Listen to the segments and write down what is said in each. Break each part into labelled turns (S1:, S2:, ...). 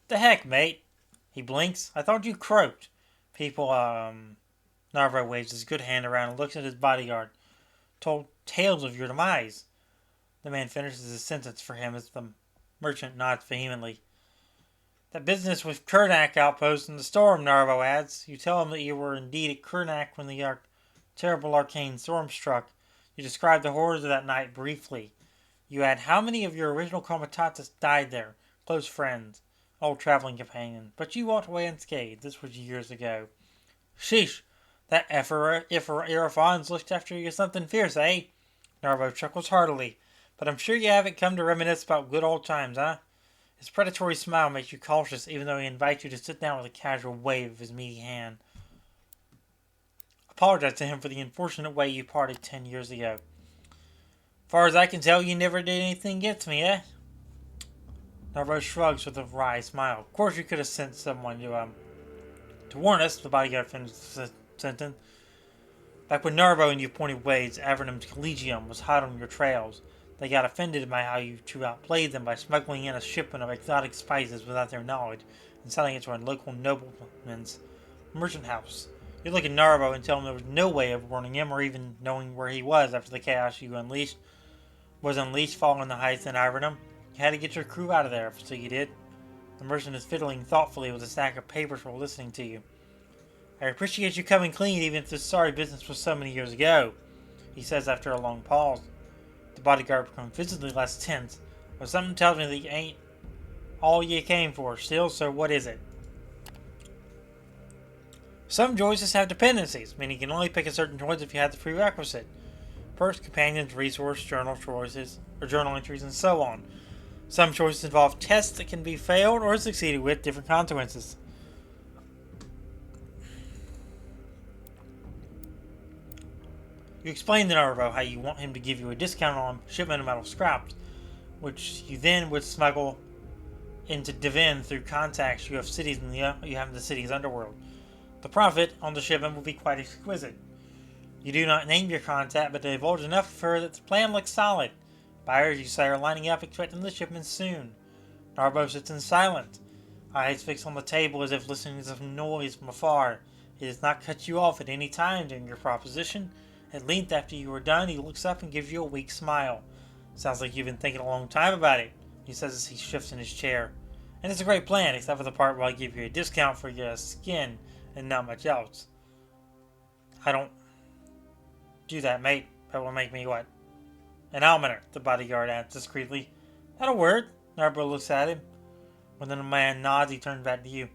S1: The heck, mate? He blinks. I thought you croaked. People, Narvo waves his good hand around and looks at his bodyguard. Told tales of your demise. The man finishes his sentence for him as the merchant nods vehemently. That business with Kurnak outpost in the storm, Narvo adds. You tell him that you were indeed at Kurnak when the terrible arcane storm struck. You describe the horrors of that night briefly. You add how many of your original comitatus died there, close friends, old traveling companions, but you walked away unscathed. This was years ago. Sheesh, that Irfan's looked after you something fierce, eh? Narvo chuckles heartily. But I'm sure you haven't come to reminisce about good old times, huh? His predatory smile makes you cautious, even though he invites you to sit down with a casual wave of his meaty hand. Apologize to him for the unfortunate way you parted 10 years ago. Far as I can tell, you never did anything against me, eh? Narvo shrugs with a wry smile. Of course you could have sent someone to warn us, the bodyguard finished the sentence. Back when Narvo and you pointed ways, Avernum's Collegium was hot on your trails. They got offended by how you two outplayed them by smuggling in a shipment of exotic spices without their knowledge and selling it to a local nobleman's merchant house. You look at Narvo and tell him there was no way of warning him or even knowing where he was after the chaos you was unleashed following the heights in Avernum. You had to get your crew out of there, so you did. The merchant is fiddling thoughtfully with a stack of papers while listening to you. I appreciate you coming clean even if this sorry business was so many years ago, he says after a long pause. The bodyguard becomes visibly less tense, but something tells me that you ain't all you came for still, so what is it? Some choices have dependencies, meaning you can only pick a certain choice if you have the prerequisite. Perks, companions, resource, journal choices, or journal entries, and so on. Some choices involve tests that can be failed or succeeded with different consequences. You explain to Narvo how you want him to give you a discount on shipment of metal scraps, which you then would smuggle into Divin through contacts you have in the city's underworld. The profit on the shipment will be quite exquisite. You do not name your contact, but divulge enough of her that the plan looks solid. Buyers, you say, are lining up expecting the shipment soon. Narvo sits in silence, eyes fixed on the table as if listening to some noise from afar. He does not cut you off at any time during your proposition. At length, after you are done, he looks up and gives you a weak smile. Sounds like you've been thinking a long time about it, he says as he shifts in his chair. And it's a great plan, except for the part where I give you a discount for your skin and not much else. I don't do that, mate. That will make me what? An almoner, the bodyguard adds discreetly. That'll work. Narbo looks at him. When the man nods, he turns back to you.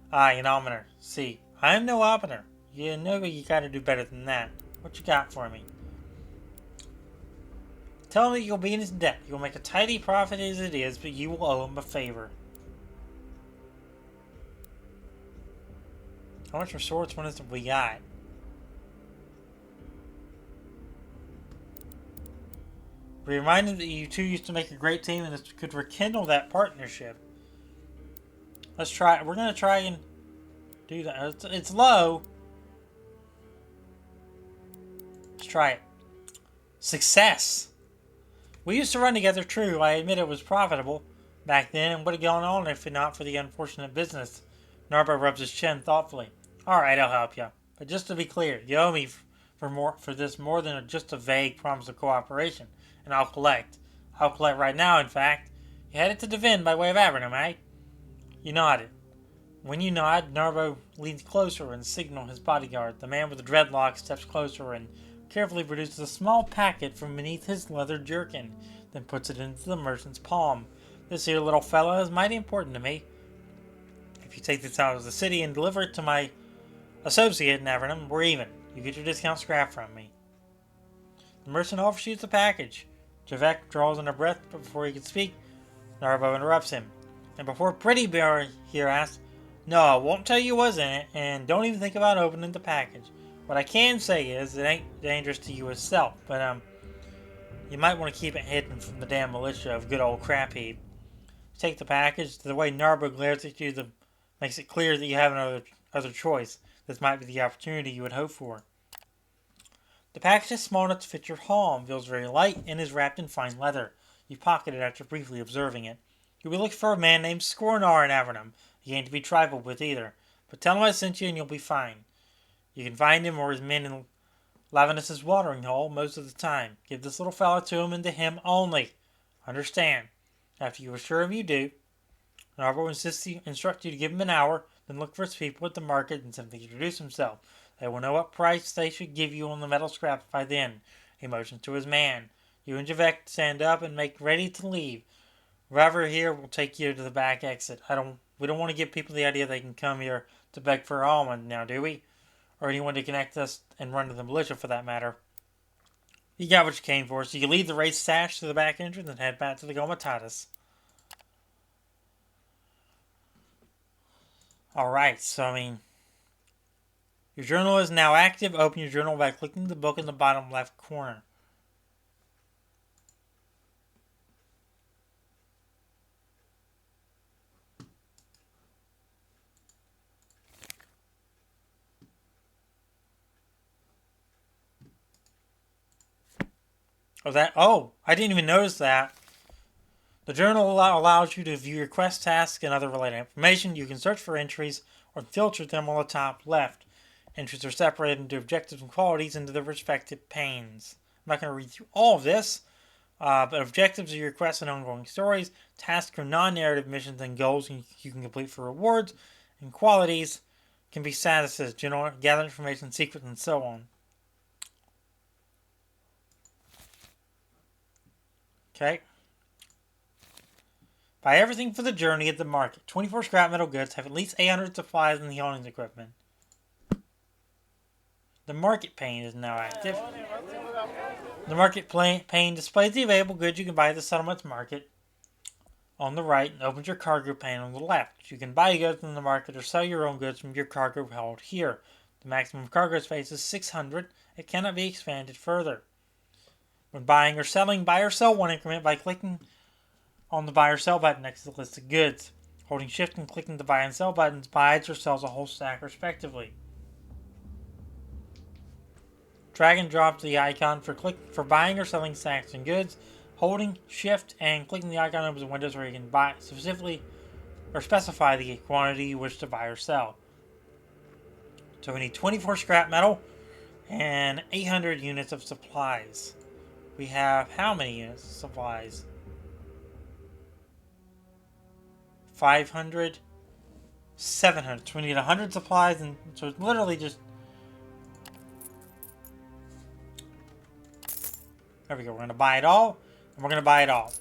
S1: Aye, an almoner. See, I am no almoner. You know you gotta do better than that. What you got for me? Tell him that you'll be in his debt. You'll make a tidy profit as it is, but you will owe him a favor. How much resorts one is that we got? Be reminded that you two used to make a great team and this could rekindle that partnership. Let's try. We're gonna try and do that. It's low. Let's try it. Success. We used to run together, true. I admit it was profitable back then and would have gone on if not for the unfortunate business. Narbo rubs his chin thoughtfully. Alright, I'll help you. But just to be clear, you owe me for this more than just a vague promise of cooperation. And I'll collect. I'll collect right now, in fact. You headed to Divin by way of Avernum, eh? You nodded. When you nod, Narbo leans closer and signals his bodyguard. The man with the dreadlocks steps closer and carefully produces a small packet from beneath his leather jerkin, then puts it into the merchant's palm. This here little fellow is mighty important to me. If you take this out of the city and deliver it to my associate in Avernum, we're even. You get your discount scrap from me. The merchant offers you the package. Javek draws in a breath, but before he can speak, Narbo interrupts him. And before Pretty Bear here asks, no, I won't tell you what's in it, and don't even think about opening the package. What I can say is, it ain't dangerous to you itself, but, you might want to keep it hidden from the damn militia of good old Crap Heap. Take the package. The way Narbo glares at you makes it clear that you have no other choice. This might be the opportunity you would hope for. The package is small enough to fit your palm, feels very light, and is wrapped in fine leather. You pocket it after briefly observing it. You'll be looking for a man named Scornar in Avernum. He ain't to be trifled with either. But tell him I sent you and you'll be fine. You can find him or his men in Lavinus's watering hole most of the time. Give this little fellow to him and to him only. Understand? After you assure him you do, Narva will instruct you to give him an hour, then look for his people at the market and simply introduce himself. They will know what price they should give you on the metal scraps by then. He motions to his man. You and Javek stand up and make ready to leave. River here will take you to the back exit. We don't want to give people the idea they can come here to beg for almond now, do we? Or anyone to connect us and run to the militia for that matter. You got what you came for, so you leave the race sash to the back entrance and head back to the Comitatus. Alright, so your journal is now active. Open your journal by clicking the book in the bottom left corner. I didn't even notice that. The journal allows you to view your quest tasks and other related information. You can search for entries or filter them on the top left. Entries are separated into objectives and qualities into their respective panes. I'm not going to read through all of this, but objectives are your quests and ongoing stories. Tasks are non-narrative missions and goals you can complete for rewards. And qualities can be statuses, general, gather information, secrets, and so on. Okay. Buy everything for the journey at the market. 24 scrap metal goods have at least 800 supplies in the awnings equipment. The market pane is now active. The market pane displays the available goods you can buy at the settlement's market on the right and opens your cargo pane on the left. You can buy goods from the market or sell your own goods from your cargo held here. The maximum cargo space is 600. It cannot be expanded further. When buying or selling, buy or sell one increment by clicking on the buy or sell button next to the list of goods. Holding shift and clicking the buy and sell buttons buys or sells a whole stack respectively. Drag and drop the icon for buying or selling stacks and goods. Holding shift and clicking the icon opens windows where you can buy specifically or specify the quantity you wish to buy or sell. So we need 24 scrap metal and 800 units of supplies. We have how many units of supplies? 500, 700. So we need 100 supplies, and so it's literally just. There we go. We're going to buy it all, and we're going to buy it all.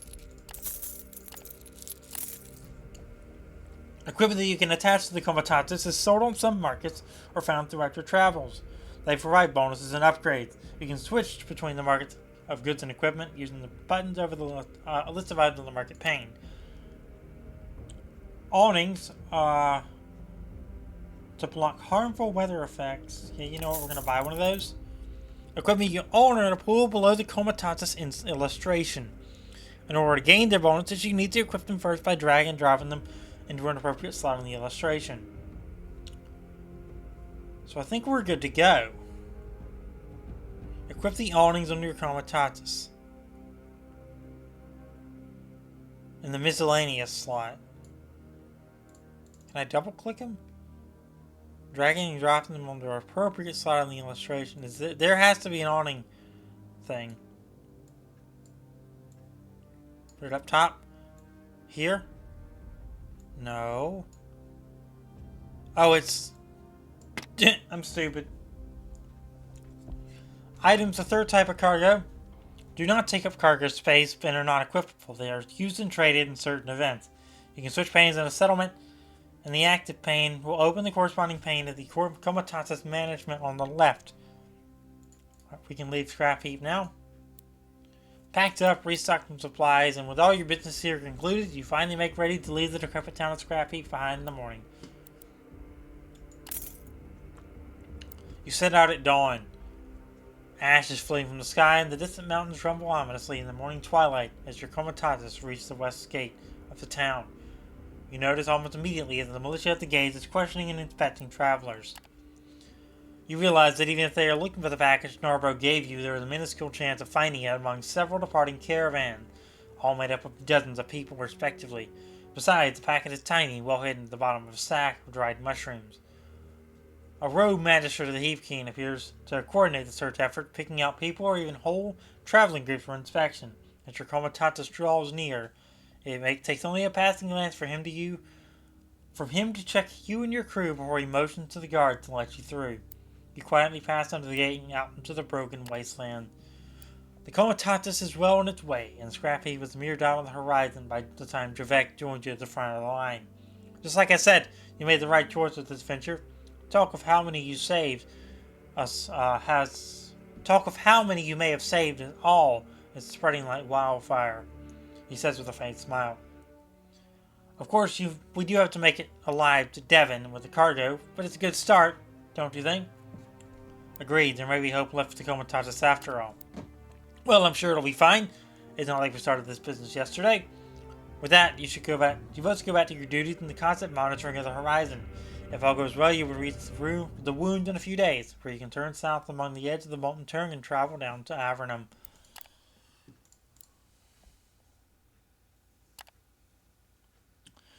S1: Equipment that you can attach to the Comitatus is sold on some markets or found throughout your travels. They provide bonuses and upgrades. You can switch between the markets of goods and equipment using the buttons over the list of items on the market pane. Awnings to block harmful weather effects. Yeah, you know what? We're going to buy one of those. Equipment you own are in a pool below the Comitatus illustration. In order to gain their bonuses, you need to equip them first by dragging and dropping them into an appropriate slot in the illustration. So I think we're good to go. Equip the awnings under your Comitatus in the miscellaneous slot. Can I double click them? Dragging and dropping them on the appropriate slot in the illustration. There has to be an awning thing. Put it up top. Here? No. Oh, it's... I'm stupid. Items, the third type of cargo, do not take up cargo space and are not equipable. They are used and traded in certain events. You can switch panes in a settlement, and the active pane will open the corresponding pane of the Comitatus management on the left. We can leave scrap heap now. Packed up, restocked some supplies, and with all your business here concluded, you finally make ready to leave the decrepit town of scrap heap behind in the morning. You set out at dawn. Ash is fleeing from the sky, and the distant mountains rumble ominously in the morning twilight as your Comitatus reach the west gate of the town. You notice almost immediately that the militia at the gates is questioning and inspecting travelers. You realize that even if they are looking for the package Narbo gave you, there is a minuscule chance of finding it among several departing caravans. all made up of dozens of people respectively. Besides, the packet is tiny, well hidden at the bottom of a sack of dried mushrooms. A rogue magistrate of the Heap King appears to coordinate the search effort, picking out people or even whole traveling groups for inspection. As your comitatus draws near, it takes only a passing glance for him to check you and your crew before he motions to the guard to let you through. You quietly pass under the gate and out into the broken wasteland. The comitatus is well on its way, and Scrap Heap was a mere dot on the horizon by the time Javek joined you at the front of the line. Just like I said, you made the right choice with this venture. Talk of how many you may have saved and all is spreading like wildfire, he says with a faint smile. Of course, we do have to make it alive to Devon with the cargo, but it's a good start, don't you think? Agreed, there may be hope left to comitatus after all. Well, I'm sure it'll be fine. It's not like we started this business yesterday. With that, you both go back to your duties and the constant monitoring of the horizon. If all goes well, you will reach the wound in a few days, where you can turn south along the edge of the molten turn and travel down to Avernum.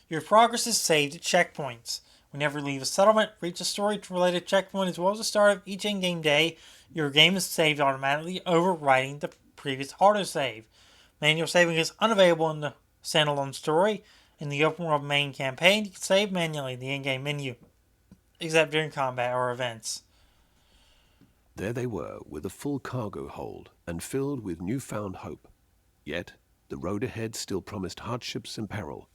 S1: Your progress is saved at checkpoints. Whenever you leave a settlement, reach a story-related checkpoint as well as the start of each in-game day, your game is saved automatically, overriding the previous autosave. Manual saving is unavailable in the standalone story. In the open world main campaign, you can save manually in the in-game menu, except during combat or events.
S2: There they were, with a full cargo hold, and filled with newfound hope. Yet, the road ahead still promised hardships and peril.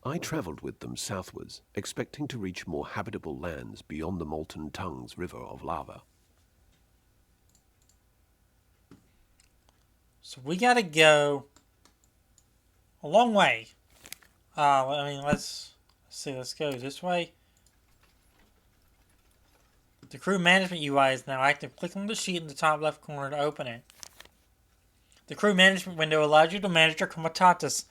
S2: I travelled with them southwards, expecting to reach more habitable lands beyond the Molten Tongue's river of lava.
S1: So we gotta go a long way. Let's see, let's go this way. The crew management UI is now active. Click on the sheet in the top left corner to open it. The crew management window allows you to manage your comitatus.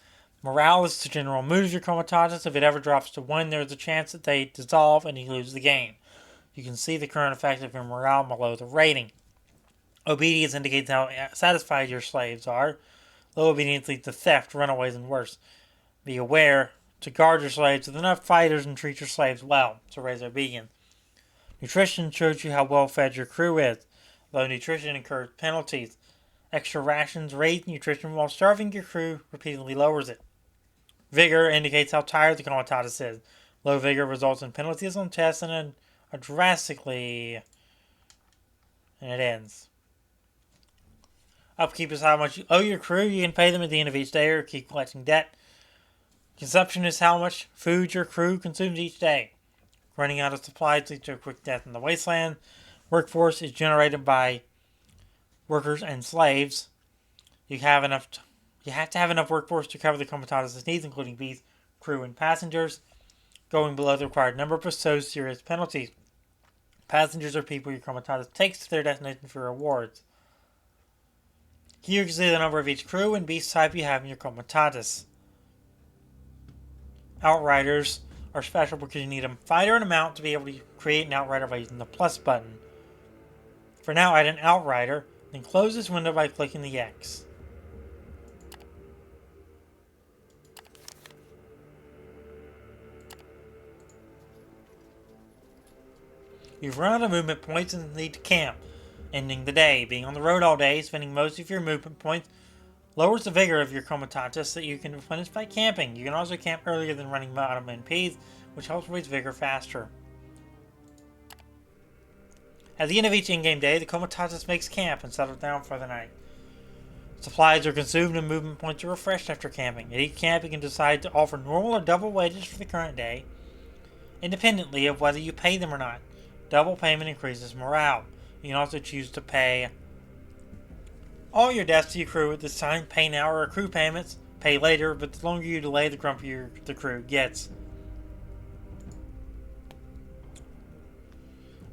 S1: Morale is the general mood of your comitatus. If it ever drops to 1, there is a chance that they dissolve and you lose the game. You can see the current effect of your morale below the rating. Obedience indicates how satisfied your slaves are. Low obedience leads to theft, runaways, and worse. Be aware to guard your slaves with enough fighters and treat your slaves well to raise obedience. Nutrition shows you how well fed your crew is. Low nutrition incurs penalties. Extra rations raise nutrition while starving your crew repeatedly lowers it. Vigor indicates how tired the comitatus is. Low vigor results in penalties on tests and it ends. Upkeep is how much you owe your crew. You can pay them at the end of each day or keep collecting debt. Consumption is how much food your crew consumes each day. Running out of supplies leads to a quick death in the wasteland. Workforce is generated by workers and slaves. You have to have enough workforce to cover the comitatus' needs, including bees, crew, and passengers. Going below the required number poses serious penalties. Passengers are people your comitatus takes to their destination for rewards. Here you can see the number of each crew and beast type you have in your comitatus. Outriders are special because you need a fighter and a mount to be able to create an outrider by using the plus button. For now, add an outrider, then close this window by clicking the X. You've run out of movement points and need to camp, ending the day. Being on the road all day, spending most of your movement points, lowers the vigor of your comitatus that you can replenish by camping. You can also camp earlier than running out of NPs, which helps raise vigor faster. At the end of each in-game day, the comitatus makes camp and settles down for the night. Supplies are consumed and movement points are refreshed after camping. At each camp, you can decide to offer normal or double wages for the current day, independently of whether you pay them or not. Double payment increases morale. You can also choose to pay all your debts to your crew at this time. Pay now or accrue payments. Pay later, but the longer you delay, the grumpier the crew gets.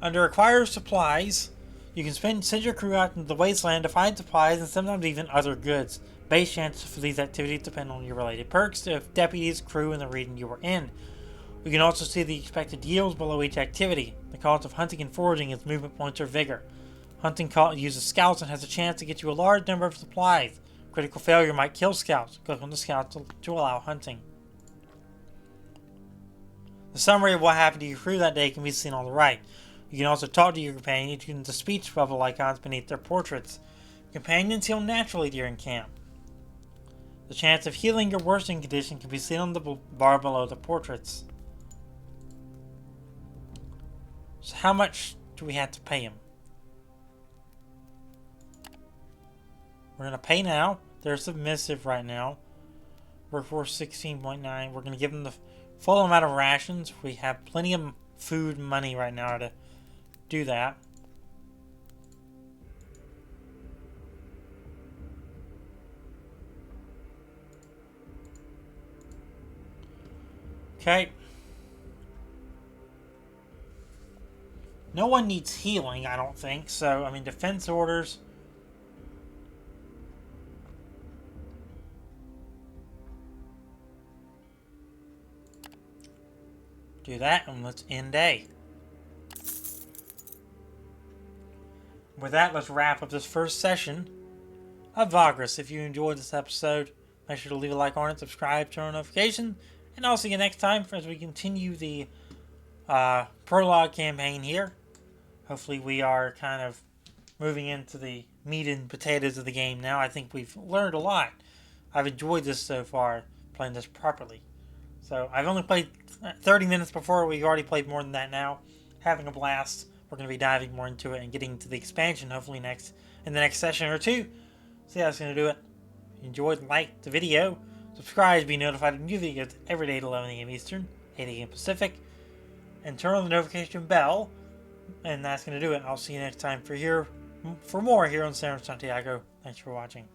S1: Under acquire supplies, you can send your crew out into the wasteland to find supplies and sometimes even other goods. Base chances for these activities depend on your related perks, if deputies, crew, and the region you are in. You can also see the expected yields below each activity. The cost of hunting and foraging is movement points or vigor. Hunting uses scouts and has a chance to get you a large number of supplies. Critical failure might kill scouts. Click on the scouts to allow hunting. The summary of what happened to your crew that day can be seen on the right. You can also talk to your companions using the speech bubble icons beneath their portraits. Companions heal naturally during camp. The chance of healing your worsening condition can be seen on the bar below the portraits. So how much do we have to pay him? We're going to pay now. They're submissive right now. Workforce 16.9. We're going to give them the full amount of rations. We have plenty of food and money right now to do that. Okay. No one needs healing, I don't think. So, I mean, defense orders. Do that, and let's end day. With that, let's wrap up this first session of Vagrus. If you enjoyed this episode, make sure to leave a like on it, subscribe, turn on notifications, and I'll see you next time as we continue the prologue campaign here. Hopefully we are kind of moving into the meat and potatoes of the game now. I think we've learned a lot. I've enjoyed this so far, playing this properly. So I've only played 30 minutes before. We've already played more than that now. Having a blast. We're going to be diving more into it and getting to the expansion hopefully in the next session or two. So yeah, that's going to do it. If you enjoyed, like the video, subscribe to be notified of new videos every day at 11 a.m. Eastern, 8 a.m. Pacific, and turn on the notification bell. And that's going to do it. I'll see you next time for more here on Seren Santiago. Thanks for watching.